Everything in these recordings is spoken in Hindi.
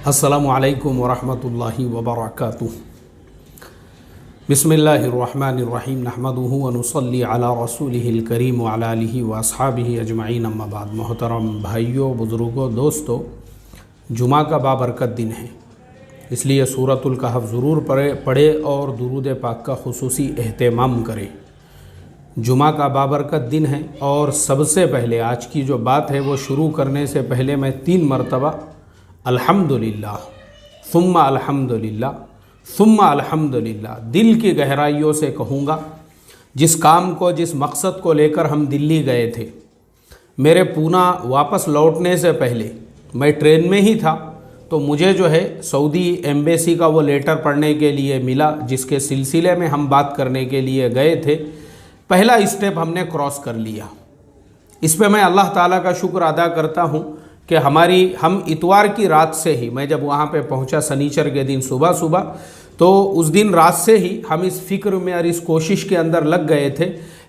अस्सलामु अलैकुम वरहमतुल्लाहि वबरकातुहू। बिस्मिल्लाहिर्रहमानिर्रहीम नहमदुहु व नुसल्ली अला रसूलिहिल करीम व अला आलिहि व अस्हाबिहि अजमईन अम्मा बाद। मोहतरम भाइयों, बुज़ुर्गों, दोस्तों, जुमा का बाबरकत दिन है, इसलिए सूरतुल कहफ ज़रूर पढ़े और दुरूद पाक का खुसूसी एहतमाम करें। जुमा का बाबरकत दिन है और सबसे पहले आज की जो बात है वो शुरू करने से पहले मैं 3 मरतबा अल्हम्दुलिल्लाह सुम्मा अल्हम्दुलिल्लाह सुम्मा अल्हम्दुलिल्लाह दिल की गहराइयों से कहूँगा। जिस काम को, जिस मकसद को लेकर हम दिल्ली गए थे, मेरे पूना वापस लौटने से पहले मैं ट्रेन में ही था, तो मुझे जो है सऊदी एम्बेसी का वो लेटर पढ़ने के लिए मिला, जिसके सिलसिले में हम बात करने के लिए गए थे। पहला स्टेप हमने क्रॉस कर लिया। इस पे मैं अल्लाह ताला का शुक्र अदा करता हूँ कि हम इतवार की रात से ही, मैं जब वहाँ पे पहुँचा सनीचर के दिन सुबह, तो उस दिन रात से ही हम इस फिक्र में और इस कोशिश के अंदर लग गए थे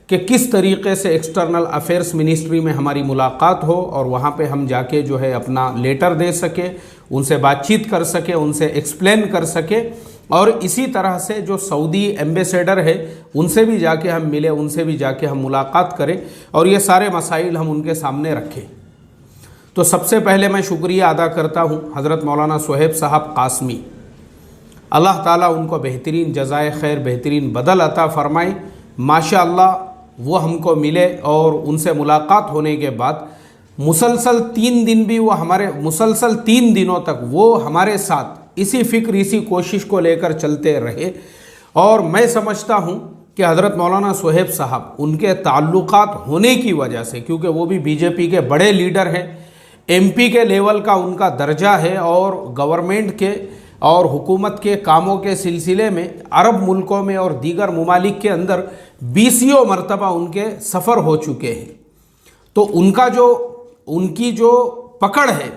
कि किस तरीके से एक्सटर्नल अफेयर्स मिनिस्ट्री में हमारी मुलाकात हो और वहाँ पे हम जाके जो है अपना लेटर दे सके, उनसे बातचीत कर सके, उनसे एक्सप्लेन कर सके, और इसी तरह से जो सऊदी एम्बेसडर है उनसे भी जाके हम मिले, उनसे भी जाके हम मुलाकात करें और ये सारे मसाइल हम उनके सामने रखें। तो सबसे पहले मैं शुक्रिया अदा करता हूँ हज़रत मौलाना सुहेब साहब कासमी, अल्लाह ताला उनको बेहतरीन जज़ाए खैर, बेहतरीन बदल अता फरमाए। माशाअल्लाह वो हमको मिले और उनसे मुलाकात होने के बाद मुसलसल 3 दिन भी वो मुसलसल 3 दिनों तक वो हमारे साथ इसी फिक्र, इसी कोशिश को लेकर चलते रहे। और मैं समझता हूँ कि हज़रत मौलाना सुहेब साहब, उनके ताल्लुकात होने की वजह से, क्योंकि वो भी बीजेपी के बड़े लीडर हैं, एमपी के लेवल का उनका दर्जा है और गवर्नमेंट के और हुकूमत के कामों के सिलसिले में अरब मुल्कों में और दीगर ममालिक के अंदर 20 मरतबा उनके सफ़र हो चुके हैं। तो उनकी जो पकड़ है,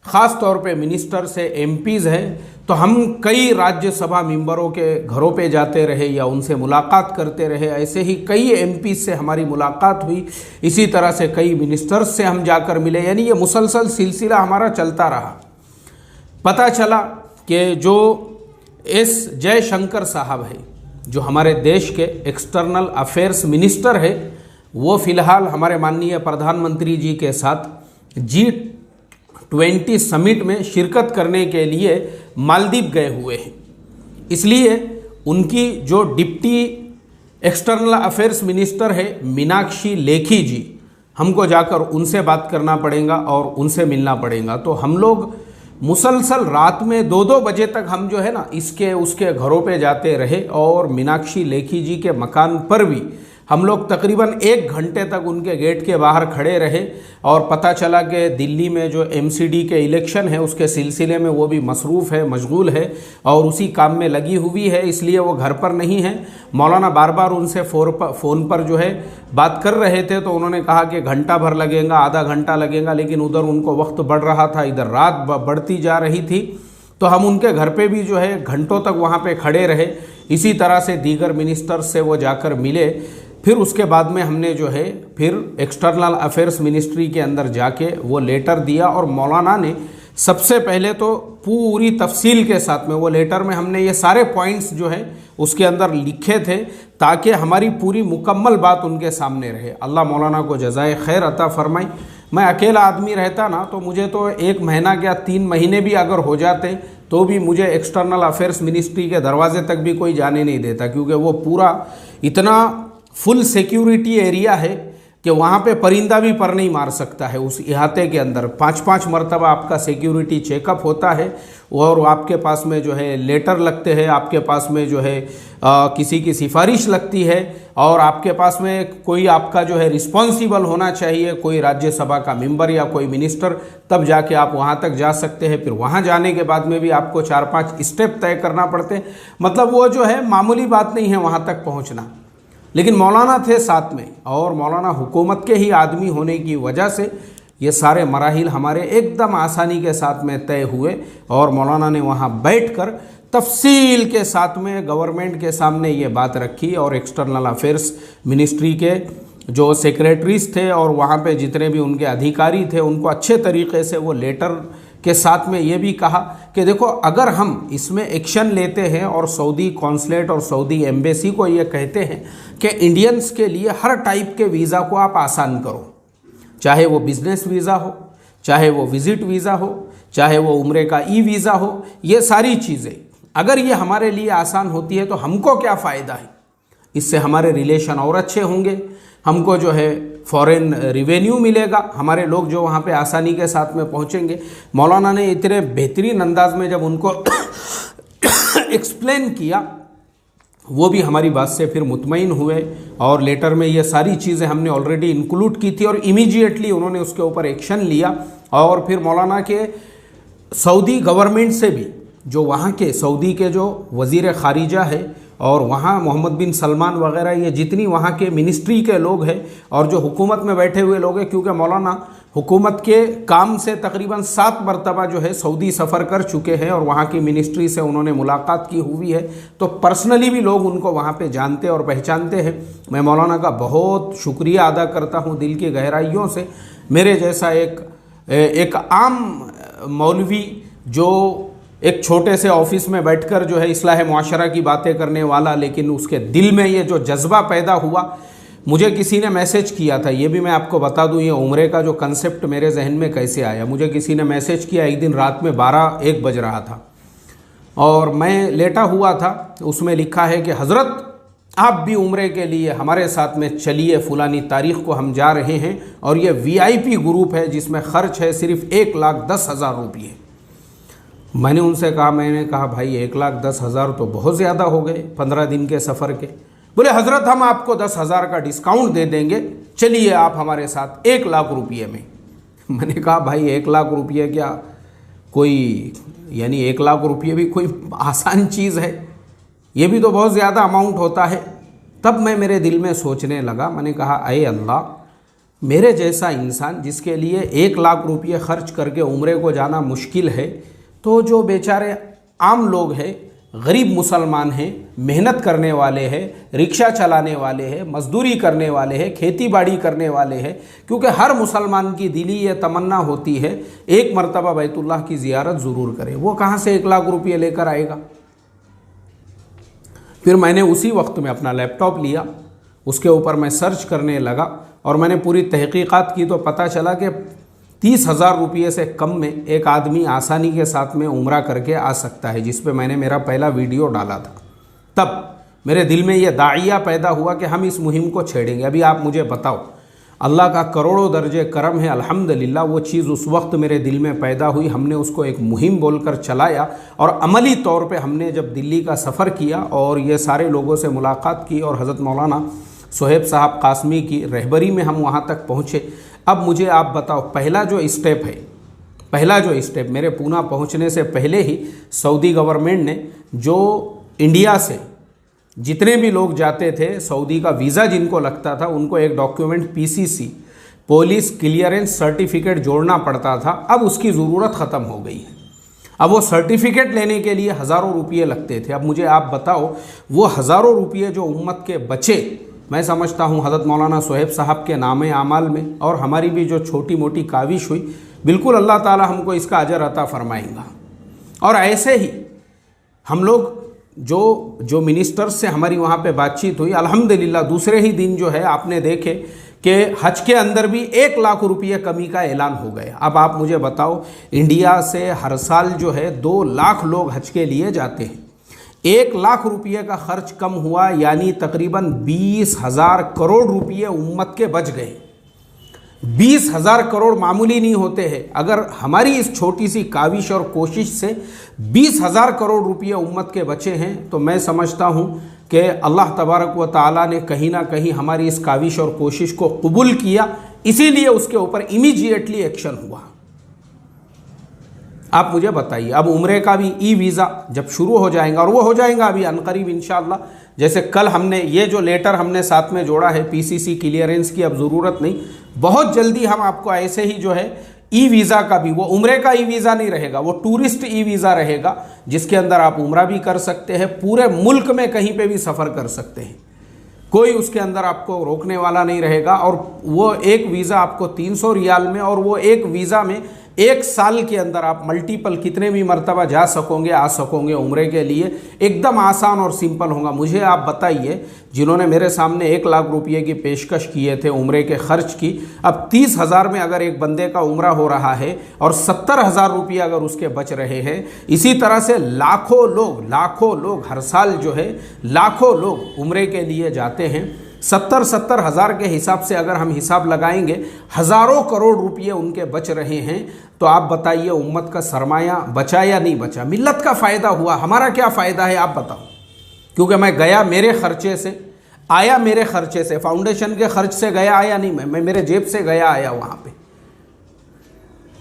ख़ास तौर पे मिनिस्टर से एमपीज़ हैं, तो हम कई राज्यसभा मेंबरों के घरों पे जाते रहे या उनसे मुलाकात करते रहे। ऐसे ही कई एमपी से हमारी मुलाकात हुई, इसी तरह से कई मिनिस्टर्स से हम जाकर मिले, यानी ये मुसलसल सिलसिला हमारा चलता रहा। पता चला कि जो एस जयशंकर साहब है, जो हमारे देश के एक्सटर्नल अफेयर्स मिनिस्टर है, वो फ़िलहाल हमारे माननीय प्रधानमंत्री जी के साथ G20 समिट में शिरकत करने के लिए मालदीव गए हुए हैं। इसलिए उनकी जो डिप्टी एक्सटर्नल अफेयर्स मिनिस्टर है मीनाक्षी लेखी जी, हमको जाकर उनसे बात करना पड़ेगा और उनसे मिलना पड़ेगा। तो हम लोग मुसलसल रात में 2-2 बजे तक हम जो है ना इसके उसके घरों पे जाते रहे और मीनाक्षी लेखी जी के मकान पर भी हम लोग तकरीबन 1 घंटे तक उनके गेट के बाहर खड़े रहे। और पता चला कि दिल्ली में जो एमसीडी के इलेक्शन है उसके सिलसिले में वो भी मसरूफ़ है, मशगूल है और उसी काम में लगी हुई है, इसलिए वो घर पर नहीं है। मौलाना बार बार उनसे फ़ोन पर जो है बात कर रहे थे, तो उन्होंने कहा कि घंटा भर लगेगा, आधा घंटा लगेगा, लेकिन उधर उनको वक्त बढ़ रहा था, इधर रात बढ़ती जा रही थी। तो हम उनके घर पे भी जो है घंटों तक वहाँ पे खड़े रहे। इसी तरह से दीगर मिनिस्टर से वो जाकर मिले। फिर उसके बाद में हमने जो है फिर एक्सटर्नल अफेयर्स मिनिस्ट्री के अंदर जाके वो लेटर दिया और मौलाना ने सबसे पहले तो पूरी तफसील के साथ में वो लेटर में हमने ये सारे पॉइंट्स जो है उसके अंदर लिखे थे, ताकि हमारी पूरी मुकम्मल बात उनके सामने रहे। अल्लाह मौलाना को जज़ाए खैर अता फरमाए। मैं अकेला आदमी रहता ना, तो मुझे तो 1 महीना या 3 महीने भी अगर हो जाते तो भी मुझे एक्सटर्नल अफेयर्स मिनिस्ट्री के दरवाजे तक भी कोई जाने नहीं देता, क्योंकि वो पूरा इतना फुल सिक्योरिटी एरिया है कि वहाँ पे परिंदा भी पर नहीं मार सकता है। उस इहाते के अंदर 5-5 मरतबा आपका सिक्योरिटी चेकअप होता है और आपके पास में जो है लेटर लगते हैं, आपके पास में जो है किसी की सिफारिश लगती है, और आपके पास में कोई आपका जो है रिस्पॉन्सिबल होना चाहिए, कोई राज्यसभा का मेंबर या कोई मिनिस्टर, तब जाके आप वहाँ तक जा सकते हैं। फिर वहाँ जाने के बाद में भी आपको 4-5 स्टेप तय करना पड़ते हैं। मतलब वो जो है मामूली बात नहीं है वहाँ तक पहुँचना। लेकिन मौलाना थे साथ में, और मौलाना हुकूमत के ही आदमी होने की वजह से ये सारे मराहिल हमारे एकदम आसानी के साथ में तय हुए और मौलाना ने वहाँ बैठकर तफसील के साथ में गवर्नमेंट के सामने ये बात रखी और एक्सटर्नल अफेयर्स मिनिस्ट्री के जो सेक्रेटरीज थे और वहाँ पे जितने भी उनके अधिकारी थे उनको अच्छे तरीके से वो लेटर के साथ में ये भी कहा कि देखो अगर हम इसमें एक्शन लेते हैं और सऊदी कॉन्सुलेट और सऊदी एम्बेसी को ये कहते हैं कि इंडियंस के लिए हर टाइप के वीज़ा को आप आसान करो, चाहे वो बिजनेस वीज़ा हो, चाहे वो विजिट वीज़ा हो, चाहे वो उम्रे का ई वीज़ा हो, ये सारी चीज़ें अगर ये हमारे लिए आसान होती है तो हमको क्या फ़ायदा है? इससे हमारे रिलेशन और अच्छे होंगे, हमको जो है फॉरेन रिवेन्यू मिलेगा, हमारे लोग जो वहाँ पे आसानी के साथ में पहुँचेंगे। मौलाना ने इतने बेहतरीन अंदाज में जब उनको एक्सप्लेन किया, वो भी हमारी बात से फिर मुतमईन हुए और लेटर में ये सारी चीज़ें हमने ऑलरेडी इंक्लूड की थी और इमीडिएटली उन्होंने उसके ऊपर एक्शन लिया। और फिर मौलाना के सऊदी गवर्नमेंट से भी, जो वहाँ के सऊदी के जो वज़ीर ख़ारिजा है और वहाँ मोहम्मद बिन सलमान वगैरह, ये जितनी वहाँ के मिनिस्ट्री के लोग हैं और जो हुकूमत में बैठे हुए लोग हैं, क्योंकि मौलाना हुकूमत के काम से तकरीबन 7 मरतबा जो है सऊदी सफ़र कर चुके हैं और वहाँ की मिनिस्ट्री से उन्होंने मुलाकात की हुई है, तो पर्सनली भी लोग उनको वहाँ पे जानते और पहचानते हैं। मैं मौलाना का बहुत शुक्रिया अदा करता हूँ दिल की गहराइयों से। मेरे जैसा एक आम मौलवी जो एक छोटे से ऑफिस में बैठकर जो है इस्लाह मुआशरा की बातें करने वाला, लेकिन उसके दिल में ये जो जज्बा पैदा हुआ, मुझे किसी ने मैसेज किया था, ये भी मैं आपको बता दूं, ये उम्रे का जो कंसेप्ट मेरे जहन में कैसे आया। मुझे किसी ने मैसेज किया एक दिन रात में 12-1 बज रहा था और मैं लेटा हुआ था, उसमें लिखा है कि हज़रत आप भी उम्रे के लिए हमारे साथ में चलिए, फ़लानी तारीख़ को हम जा रहे हैं और ये VIP ग्रुप है जिसमें ख़र्च है सिर्फ 1,10,000 रुपये। मैंने उनसे कहा, भाई 1,10,000 तो बहुत ज़्यादा हो गए 15 दिन के सफ़र के। बोले हज़रत हम आपको 10,000 का डिस्काउंट दे देंगे, चलिए आप हमारे साथ 1,00,000 रुपये में। मैंने कहा भाई 1,00,000 रुपये क्या कोई, यानी 1,00,000 रुपये भी कोई आसान चीज़ है? ये भी तो बहुत ज़्यादा अमाउंट होता है। तब मैं मेरे दिल में सोचने लगा, मैंने कहा अये अल्लाह, मेरे जैसा इंसान जिसके लिए 1,00,000 रुपये खर्च करके उम्रे को जाना मुश्किल है, तो जो बेचारे आम लोग हैं, गरीब मुसलमान हैं, मेहनत करने वाले हैं, रिक्शा चलाने वाले हैं, मजदूरी करने वाले हैं, खेती बाड़ी करने वाले हैं, क्योंकि हर मुसलमान की दिली ये तमन्ना होती है एक मरतबा बैतुल्लाह की ज़ियारत ज़रूर करे, वो कहाँ से 1,00,000 रुपये लेकर आएगा? फिर मैंने उसी वक्त में अपना लैपटॉप लिया, उसके ऊपर मैं सर्च करने लगा और मैंने पूरी तहकीकात की, तो पता चला कि 30,000 रुपये से कम में एक आदमी आसानी के साथ में उम्रा करके आ सकता है, जिस पे मैंने मेरा पहला वीडियो डाला था। तब मेरे दिल में ये दाइया पैदा हुआ कि हम इस मुहिम को छेड़ेंगे। अभी आप मुझे बताओ, अल्लाह का करोड़ों दर्जे करम है, अल्हम्दुलिल्लाह, वो चीज़ उस वक्त मेरे दिल में पैदा हुई, हमने उसको एक मुहिम बोलकर चलाया और अमली तौर पे हमने जब दिल्ली का सफ़र किया और ये सारे लोगों से मुलाकात की और हज़रत मौलाना सुहेब साहब कासमी की रहबरी में हम वहाँ तक पहुँचे। अब मुझे आप बताओ, पहला जो स्टेप मेरे पूना पहुँचने से पहले ही सऊदी गवर्नमेंट ने, जो इंडिया से जितने भी लोग जाते थे, सऊदी का वीज़ा जिनको लगता था, उनको एक document PCC police clearance certificate जोड़ना पड़ता था। अब उसकी ज़रूरत ख़त्म हो गई है। अब वो सर्टिफिकेट लेने के लिए हज़ारों रुपये लगते थे। अब मुझे आप बताओ, वो हज़ारों रुपये जो उम्मत के बचे, मैं समझता हूँ हज़रत मौलाना सुहेब साहब के नाम आमाल में और हमारी भी जो छोटी मोटी काविश हुई, बिल्कुल अल्लाह ताला हमको इसका अजर अता फरमाएगा। और ऐसे ही हम लोग जो मिनिस्टर्स से हमारी वहाँ पे बातचीत हुई, अल्हम्दुलिल्लाह दूसरे ही दिन जो है आपने देखे कि हज के अंदर भी 1,00,000 रुपये कमी का ऐलान हो गया। अब आप मुझे बताओ, इंडिया से हर साल जो है 2 लाख लोग हज के लिए जाते हैं, 1,00,000 रुपये का खर्च कम हुआ, यानी तकरीबन 20,000 करोड़ रुपये उम्मत के बच गए। 20,000 करोड़ मामूली नहीं होते हैं। अगर हमारी इस छोटी सी काविश और कोशिश से 20,000 करोड़ रुपये उम्मत के बचे हैं, तो मैं समझता हूँ कि अल्लाह तबारक व ताला ने कहीं ना कहीं हमारी इस काविश और कोशिश को कबूल किया, इसीलिए उसके ऊपर इमीडिएटली एक्शन हुआ। आप मुझे बताइए, अब उम्रे का भी ई वीज़ा जब शुरू हो जाएगा, और वो हो जाएगा अभी अनकरीब इंशाअल्लाह, जैसे कल हमने ये जो लेटर हमने साथ में जोड़ा है PCC क्लियरेंस की, अब ज़रूरत नहीं, बहुत जल्दी हम आपको ऐसे ही जो है ई वीज़ा का भी, वो उम्रे का ई वीज़ा नहीं रहेगा, वो टूरिस्ट ई वीज़ा रहेगा, जिसके अंदर आप उम्रा भी कर सकते हैं, पूरे मुल्क में कहीं पे भी सफ़र कर सकते हैं, कोई उसके अंदर आपको रोकने वाला नहीं रहेगा। और वो एक वीज़ा आपको 300 रियाल में, और वो एक वीज़ा में एक साल के अंदर आप मल्टीपल कितने भी मर्तबा जा सकोगे, आ सकोगे उम्रे के लिए। एकदम आसान और सिंपल होगा। मुझे आप बताइए, जिन्होंने मेरे सामने 1 लाख रुपये की पेशकश किए थे उम्रे के खर्च की, अब 30,000 में अगर एक बंदे का उम्रा हो रहा है और 70,000 रुपये अगर उसके बच रहे हैं, इसी तरह से लाखों लोग हर साल जो है लाखों लोग उम्रे के लिए जाते हैं। 70 हज़ार के हिसाब से अगर हम हिसाब लगाएंगे, हज़ारों करोड़ रुपये उनके बच रहे हैं। तो आप बताइए, उम्मत का सरमाया बचा या नहीं बचा? मिल्लत का फ़ायदा हुआ, हमारा क्या फ़ायदा है आप बताओ? क्योंकि मैं गया मेरे खर्चे से, आया मेरे खर्चे से, फाउंडेशन के खर्च से गया आया नहीं, मैं मेरे जेब से गया आया वहाँ पे।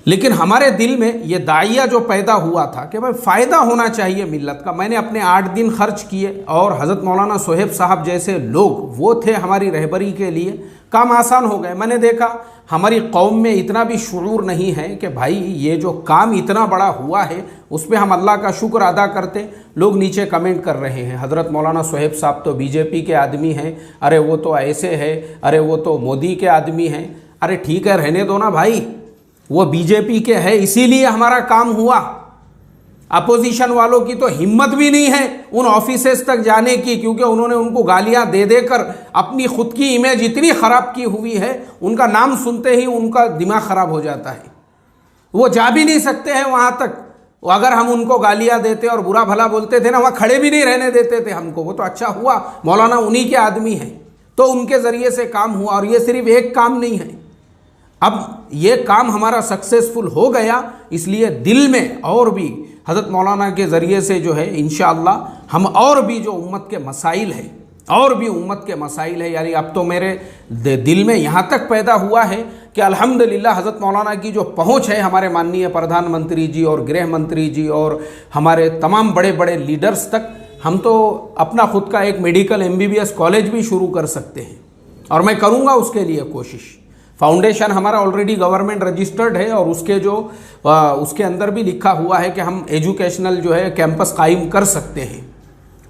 लेकिन हमारे दिल में ये दाइया जो पैदा हुआ था कि भाई फ़ायदा होना चाहिए मिल्लत का। मैंने अपने 8 दिन खर्च किए और हज़रत मौलाना सोहेब साहब जैसे लोग वो थे हमारी रहबरी के लिए, काम आसान हो गए। मैंने देखा हमारी कौम में इतना भी शुऊर नहीं है कि भाई ये जो काम इतना बड़ा हुआ है उस पर हम अल्लाह का शुक्र अदा करते। लोग नीचे कमेंट कर रहे हैं, हज़रत मौलाना सोहेब साहब तो बीजेपी के आदमी हैं, अरे वो तो ऐसे है, अरे वो तो मोदी के आदमी हैं। अरे ठीक है, रहने दो ना भाई, वो बीजेपी के है इसीलिए हमारा काम हुआ। अपोजिशन वालों की तो हिम्मत भी नहीं है उन ऑफिसेस तक जाने की, क्योंकि उन्होंने उनको गालियां दे देकर अपनी खुद की इमेज इतनी ख़राब की हुई है, उनका नाम सुनते ही उनका दिमाग ख़राब हो जाता है। वो जा भी नहीं सकते हैं वहाँ तक। अगर हम उनको गालियां देते और बुरा भला बोलते थे ना, वहाँ खड़े भी नहीं रहने देते थे हमको। वो तो अच्छा हुआ मौलाना उन्हीं के आदमी हैं, तो उनके ज़रिए से काम हुआ। और ये सिर्फ एक काम नहीं है, अब ये काम हमारा सक्सेसफुल हो गया, इसलिए दिल में और भी हज़रत मौलाना के ज़रिए से जो है इंशाअल्लाह हम और भी जो उम्मत के मसाइल है, और भी उम्मत के मसाइल है, यानी अब तो मेरे दिल में यहाँ तक पैदा हुआ है कि अल्हम्दुलिल्लाह हज़रत मौलाना की जो पहुँच है, हमारे माननीय प्रधानमंत्री जी और गृह मंत्री जी और हमारे तमाम बड़े बड़े लीडर्स तक, हम तो अपना खुद का एक मेडिकल MBBS कॉलेज भी शुरू कर सकते हैं। और मैं करूँगा उसके लिए कोशिश। फाउंडेशन हमारा ऑलरेडी गवर्नमेंट रजिस्टर्ड है और उसके अंदर भी लिखा हुआ है कि हम एजुकेशनल जो है कैंपस कायम कर सकते हैं।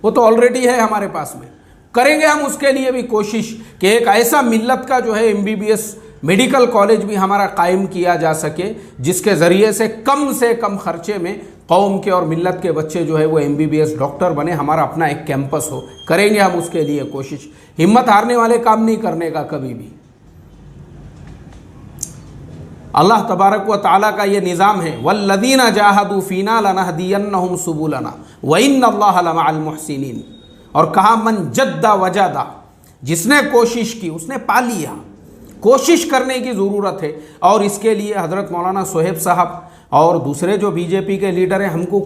वो तो ऑलरेडी है हमारे पास में। करेंगे हम उसके लिए भी कोशिश कि एक ऐसा मिल्लत का जो है MBBS मेडिकल कॉलेज भी हमारा कायम किया जा सके, जिसके ज़रिए से कम खर्चे में कौम के और मिल्लत के बच्चे जो है वो MBBS डॉक्टर बने, हमारा अपना एक कैंपस हो। करेंगे हम उसके लिए कोशिश। हिम्मत हारने वाले काम नहीं करने का कभी भी। अल्लाह तबारक व तआला का ये निज़ाम है, वल्लज़ीना जाहदू फ़ीना लनहदियन्नहुम सुबुलना व इन्नल्लाह लमअल मुहसिनीन। और कहा मन जद्दा वजदा, जिसने कोशिश की उसने पा लिया। कोशिश करने की ज़रूरत है। और इसके लिए हज़रत मौलाना सोहेब साहब और दूसरे जो बीजेपी के लीडर हैं, हमको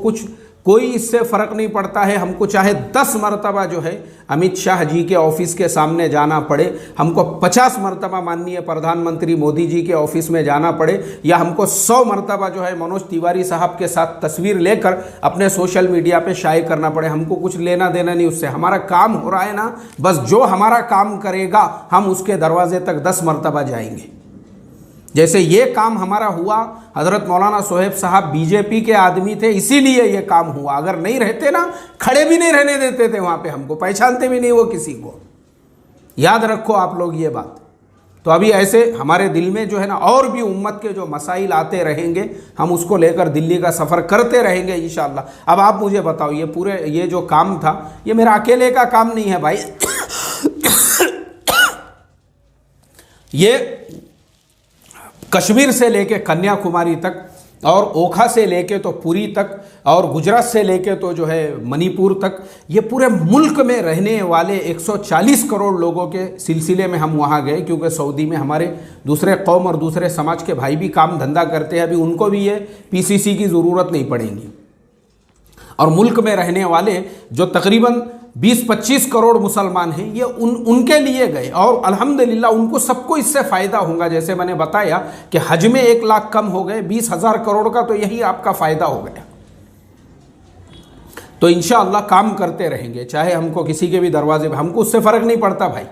कोई इससे फ़र्क नहीं पड़ता है। हमको चाहे 10 मरतबा जो है अमित शाह जी के ऑफिस के सामने जाना पड़े, हमको 50 मरतबा माननीय प्रधानमंत्री मोदी जी के ऑफिस में जाना पड़े, या हमको 100 मरतबा जो है मनोज तिवारी साहब के साथ तस्वीर लेकर अपने सोशल मीडिया पे शाये करना पड़े, हमको कुछ लेना देना नहीं उससे। हमारा काम हो रहा है ना, बस जो हमारा काम करेगा हम उसके दरवाजे तक 10 मरतबा जाएंगे। जैसे ये काम हमारा हुआ, हज़रत मौलाना सोहेब साहब बीजेपी के आदमी थे इसीलिए ये काम हुआ। अगर नहीं रहते ना, खड़े भी नहीं रहने देते थे वहाँ पे, हमको पहचानते भी नहीं वो किसी को। याद रखो आप लोग ये बात। तो अभी ऐसे हमारे दिल में जो है ना और भी उम्मत के जो मसाइल आते रहेंगे, हम उसको लेकर दिल्ली का सफ़र करते रहेंगे इंशाअल्लाह। अब आप मुझे बताओ, ये जो काम था ये मेरा अकेले का काम नहीं है भाई। ये कश्मीर से लेके कन्याकुमारी तक और ओखा से लेके तो पुरी तक और गुजरात से लेके तो जो है मणिपुर तक, ये पूरे मुल्क में रहने वाले 140 करोड़ लोगों के सिलसिले में हम वहाँ गए, क्योंकि सऊदी में हमारे दूसरे कौम और दूसरे समाज के भाई भी काम धंधा करते हैं। अभी उनको भी ये PCC की ज़रूरत नहीं पड़ेगी। और मुल्क में रहने वाले जो तकरीबन 20-25 करोड़ मुसलमान हैं, ये उनके लिए गए और अल्हम्दुलिल्लाह उनको सबको इससे फ़ायदा होगा। जैसे मैंने बताया कि हज में 1 लाख कम हो गए, 20,000 करोड़ का तो यही आपका फ़ायदा हो गया। तो इंशाअल्लाह काम करते रहेंगे, चाहे हमको किसी के भी दरवाजे पे, हमको उससे फ़र्क नहीं पड़ता भाई।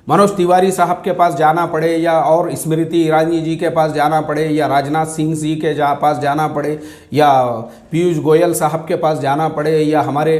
मनोज तिवारी साहब के पास जाना पड़े या और स्मृति ईरानी जी के पास जाना पड़े या राजनाथ सिंह जी के पास जाना पड़े या पीयूष गोयल साहब के पास जाना पड़े या हमारे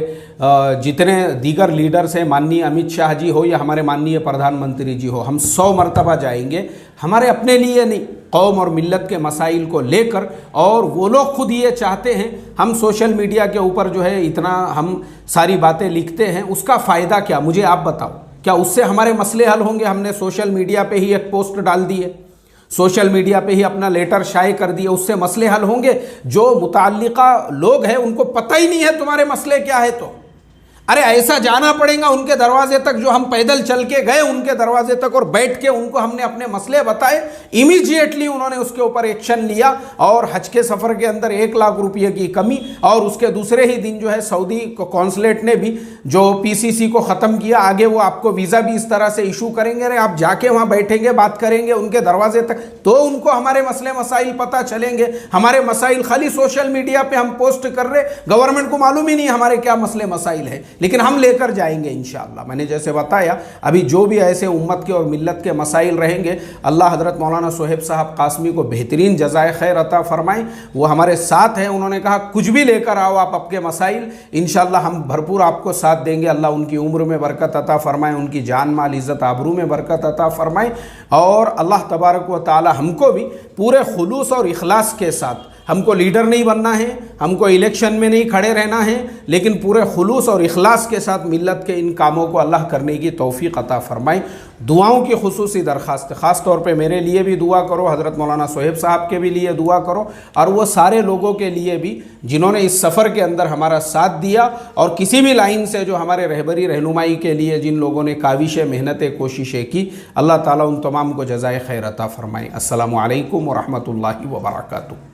जितने दीगर लीडर्स हैं, माननीय अमित शाह जी हो या हमारे माननीय प्रधानमंत्री जी हो, हम 100 मरतबा जाएंगे, हमारे अपने लिए नहीं, कौम और मिल्लत के मसाइल को लेकर। और वो लोग खुद ये चाहते हैं, हम सोशल मीडिया के ऊपर जो है इतना हम सारी बातें लिखते हैं, उसका फ़ायदा क्या, मुझे आप बताओ, क्या उससे हमारे मसले हल होंगे? हमने सोशल मीडिया पे ही एक पोस्ट डाल दी है, सोशल मीडिया पे ही अपना लेटर शाये कर दिया, उससे मसले हल होंगे? जो मुताल्लिका लोग हैं उनको पता ही नहीं है तुम्हारे मसले क्या है, तो अरे ऐसा जाना पड़ेगा उनके दरवाजे तक, जो हम पैदल चल के गए उनके दरवाजे तक और बैठ के उनको हमने अपने मसले बताए, इमीडिएटली उन्होंने उसके ऊपर एक्शन लिया। और हज के सफ़र के अंदर 1 लाख रुपये की कमी, और उसके दूसरे ही दिन जो है सऊदी कौंसलेट ने भी जो PCC को ख़त्म किया, आगे वो आपको वीज़ा भी इस तरह से इशू करेंगे। अरे आप जाके वहाँ बैठेंगे, बात करेंगे उनके दरवाजे तक, तो उनको हमारे मसले मसाइल पता चलेंगे। हमारे मसाइल खाली सोशल मीडिया पर हम पोस्ट कर रहे, गवर्नमेंट को मालूम ही नहीं हमारे क्या मसले मसाइल है, लेकिन हम लेकर जाएंगे इंशाअल्लाह। मैंने जैसे बताया, अभी जो भी ऐसे उम्मत के और मिल्लत के मसाइल रहेंगे, अल्लाह हज़रत मौलाना सोहेब साहब कासमी को बेहतरीन जज़ाए खैर अता फरमाएं। वो हमारे साथ हैं, उन्होंने कहा कुछ भी लेकर आओ आप आपके मसाइल, इंशाअल्लाह हम भरपूर आपको साथ देंगे। अल्लाह उनकी उम्र में बरकत अता फरमाएं, उनकी जान माल इज़्ज़त आबरू में बरकत अता फरमाएं, और अल्लाह तबारक व तआला हमको भी पूरे खुलूस और इखलास के साथ, हमको लीडर नहीं बनना है, हमको इलेक्शन में नहीं खड़े रहना है, लेकिन पूरे खुलूस और इखलास के साथ मिल्लत के इन कामों को अल्लाह करने की तौफीक अता फरमाए। दुआओं की खुसूसी दरख्वास्त, ख़ास तौर पे मेरे लिए भी दुआ करो, हज़रत मौलाना सोहेब साहब के भी लिए दुआ करो, और वो सारे लोगों के लिए भी जिन्होंने इस सफ़र के अंदर हमारा साथ दिया, और किसी भी लाइन से जो हमारे रहबरी रहनुमाई के लिए जिन लोगों ने काविशें मेहनतें कोशिशें की, अल्लाह ताला उन तमाम को जज़ाए खैर अता फरमाए। अस्सलामु अलैकुम व रहमतुल्लाहि व बरकातुहू।